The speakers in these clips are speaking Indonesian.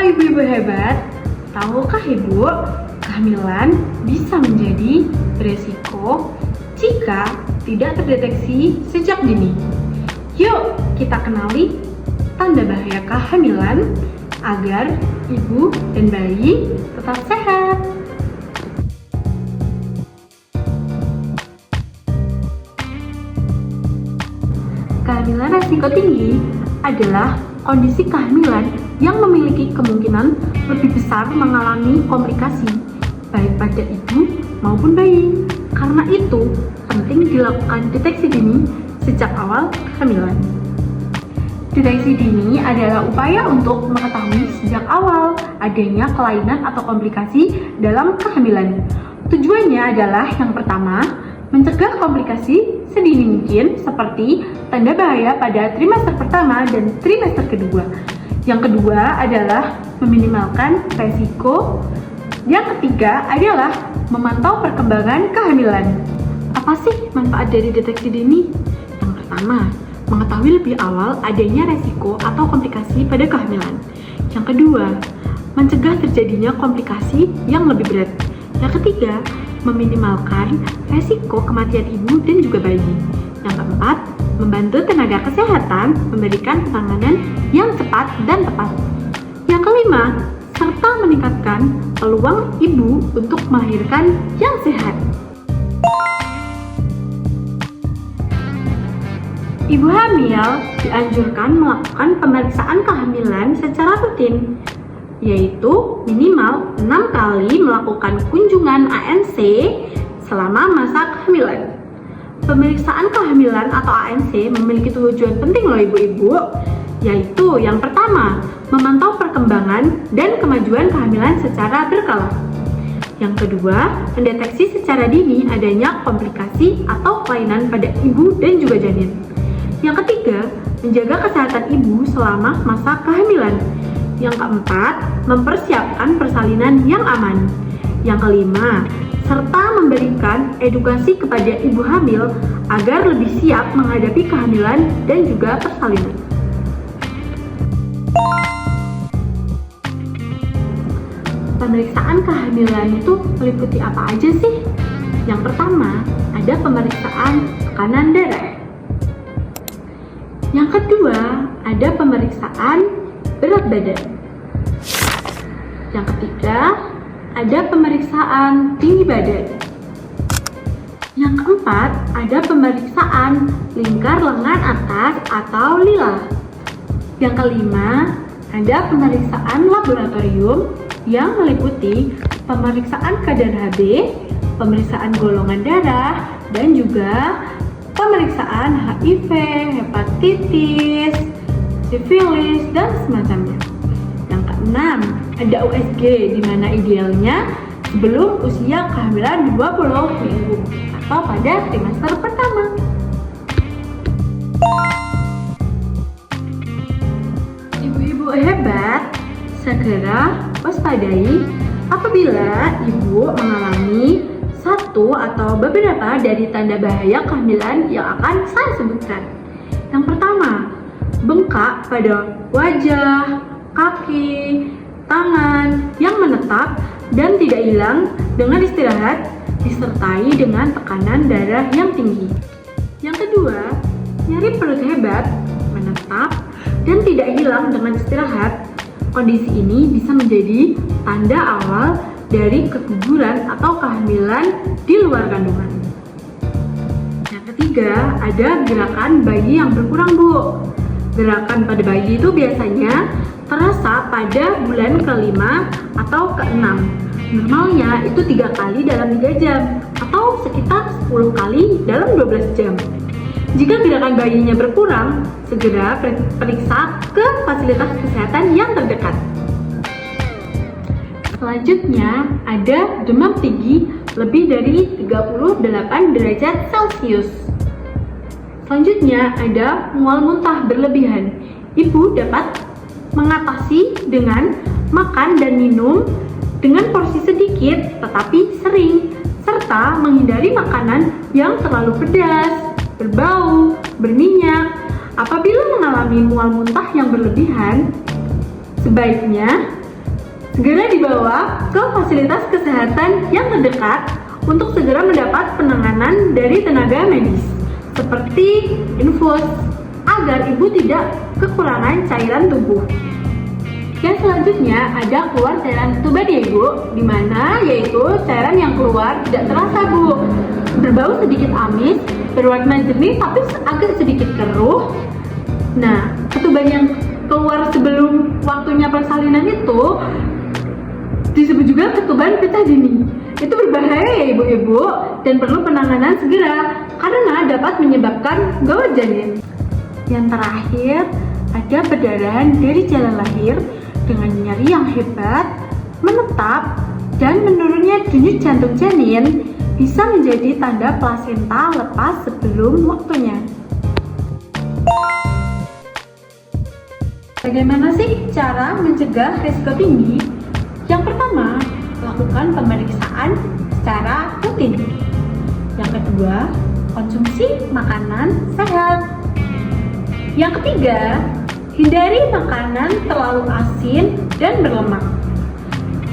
ibu-ibu hebat, tahukah ibu, kehamilan bisa menjadi beresiko jika tidak terdeteksi sejak dini. Yuk kita kenali tanda bahaya kehamilan agar ibu dan bayi tetap sehat. Kehamilan resiko tinggi adalah kondisi kehamilan yang memiliki kemungkinan lebih besar mengalami komplikasi baik pada ibu maupun bayi. Karena itu, penting dilakukan deteksi dini sejak awal kehamilan. Deteksi dini adalah upaya untuk mengetahui sejak awal adanya kelainan atau komplikasi dalam kehamilan. Tujuannya adalah yang pertama, mencegah komplikasi sedini mungkin seperti tanda bahaya pada trimester pertama dan trimester kedua. Yang kedua adalah meminimalkan resiko. Yang ketiga adalah memantau perkembangan kehamilan. Apa sih manfaat dari deteksi dini? Yang pertama, mengetahui lebih awal adanya resiko atau komplikasi pada kehamilan. Yang kedua, mencegah terjadinya komplikasi yang lebih berat. Yang ketiga, meminimalkan resiko kematian ibu dan juga bayi. Yang keempat, membantu tenaga kesehatan memberikan penanganan yang cepat dan tepat. Yang kelima, serta meningkatkan peluang ibu untuk melahirkan yang sehat. Ibu hamil dianjurkan melakukan pemeriksaan kehamilan secara rutin, yaitu minimal 6 kali melakukan kunjungan ANC selama masa kehamilan. Pemeriksaan kehamilan atau ANC memiliki tujuan penting loh ibu-ibu, yaitu yang pertama, memantau perkembangan dan kemajuan kehamilan secara berkala. Yang kedua, mendeteksi secara dini adanya komplikasi atau kelainan pada ibu dan juga janin. Yang ketiga, menjaga kesehatan ibu selama masa kehamilan. Yang keempat, mempersiapkan persalinan yang aman. Yang kelima, serta memberikan edukasi kepada ibu hamil agar lebih siap menghadapi kehamilan dan juga persalinan. Pemeriksaan kehamilan itu meliputi apa aja sih? Yang pertama, ada pemeriksaan tekanan darah. Yang kedua, ada pemeriksaan berat badan. Yang ketiga, ada pemeriksaan tinggi badan. Yang keempat, ada pemeriksaan lingkar lengan atas atau lila. Yang kelima, ada pemeriksaan laboratorium yang meliputi pemeriksaan kadar Hb, pemeriksaan golongan darah, dan juga pemeriksaan HIV, hepatitis, sifilis, dan semacamnya. Yang keenam, ada USG, di mana idealnya sebelum usia kehamilan 20 minggu atau pada trimester pertama. Ibu-ibu hebat, segera waspadai apabila ibu mengalami satu atau beberapa dari tanda bahaya kehamilan yang akan saya sebutkan. Yang pertama, bengkak pada wajah, kaki, tangan yang menetap dan tidak hilang dengan istirahat, disertai dengan tekanan darah yang tinggi. Yang kedua, nyeri perut hebat, menetap, dan tidak hilang dengan istirahat. Kondisi ini bisa menjadi tanda awal dari keguguran atau kehamilan di luar kandungan. Yang ketiga, ada gerakan bayi yang berkurang, Bu. Gerakan pada bayi itu biasanya terasa pada bulan ke-5 atau ke-6. Normalnya itu 3 kali dalam 3 jam atau sekitar 10 kali dalam 12 jam. Jika gerakan bayinya berkurang, segera periksa ke fasilitas kesehatan yang terdekat. Selanjutnya, ada demam tinggi lebih dari 38 derajat Celcius. Selanjutnya, ada mual muntah berlebihan. Ibu dapat mengatasi dengan makan dan minum dengan porsi sedikit tetapi sering, serta menghindari makanan yang terlalu pedas, berbau, berminyak. Apabila mengalami mual muntah yang berlebihan, sebaiknya segera dibawa ke fasilitas kesehatan yang terdekat untuk segera mendapat penanganan dari tenaga medis, seperti infus, agar ibu tidak kekurangan cairan tubuh. Yang selanjutnya ada keluar cairan ketuban ya ibu, dimana yaitu cairan yang keluar tidak terasa bu, berbau sedikit amis, berwarna jernih tapi agak sedikit keruh. Nah, ketuban yang keluar sebelum waktunya persalinan itu disebut juga ketuban pecah dini. Itu berbahaya ya ibu-ibu dan perlu penanganan segera karena dapat menyebabkan gawat janin. Yang terakhir ada perdarahan dari jalan lahir dengan nyeri yang hebat, menetap, dan menurunnya denyut jantung janin bisa menjadi tanda plasenta lepas sebelum waktunya. Bagaimana sih cara mencegah risiko tinggi? Yang pertama, lakukan pemeriksaan secara rutin. Yang kedua, konsumsi makanan sehat. Yang ketiga, hindari makanan terlalu asin dan berlemak.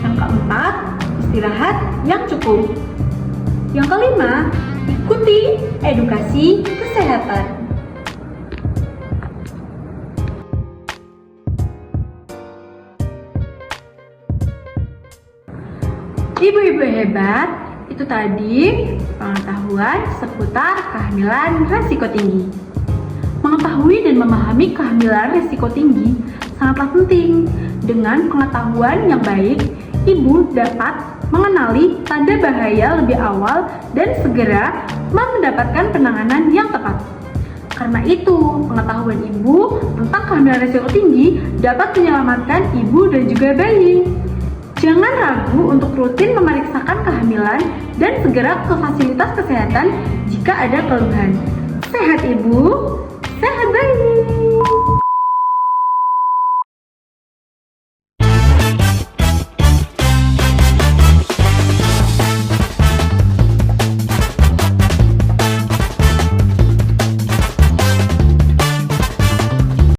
Yang keempat, istirahat yang cukup. Yang kelima, ikuti edukasi kesehatan. Ibu-ibu hebat, itu tadi pengetahuan seputar kehamilan resiko tinggi. Mengetahui dan memahami kehamilan risiko tinggi sangatlah penting. Dengan pengetahuan yang baik, ibu dapat mengenali tanda bahaya lebih awal dan segera mendapatkan penanganan yang tepat. Karena itu, pengetahuan ibu tentang kehamilan risiko tinggi dapat menyelamatkan ibu dan juga bayi. Jangan ragu untuk rutin memeriksakan kehamilan dan segera ke fasilitas kesehatan jika ada keluhan. Sehat ibu, sehat bayi.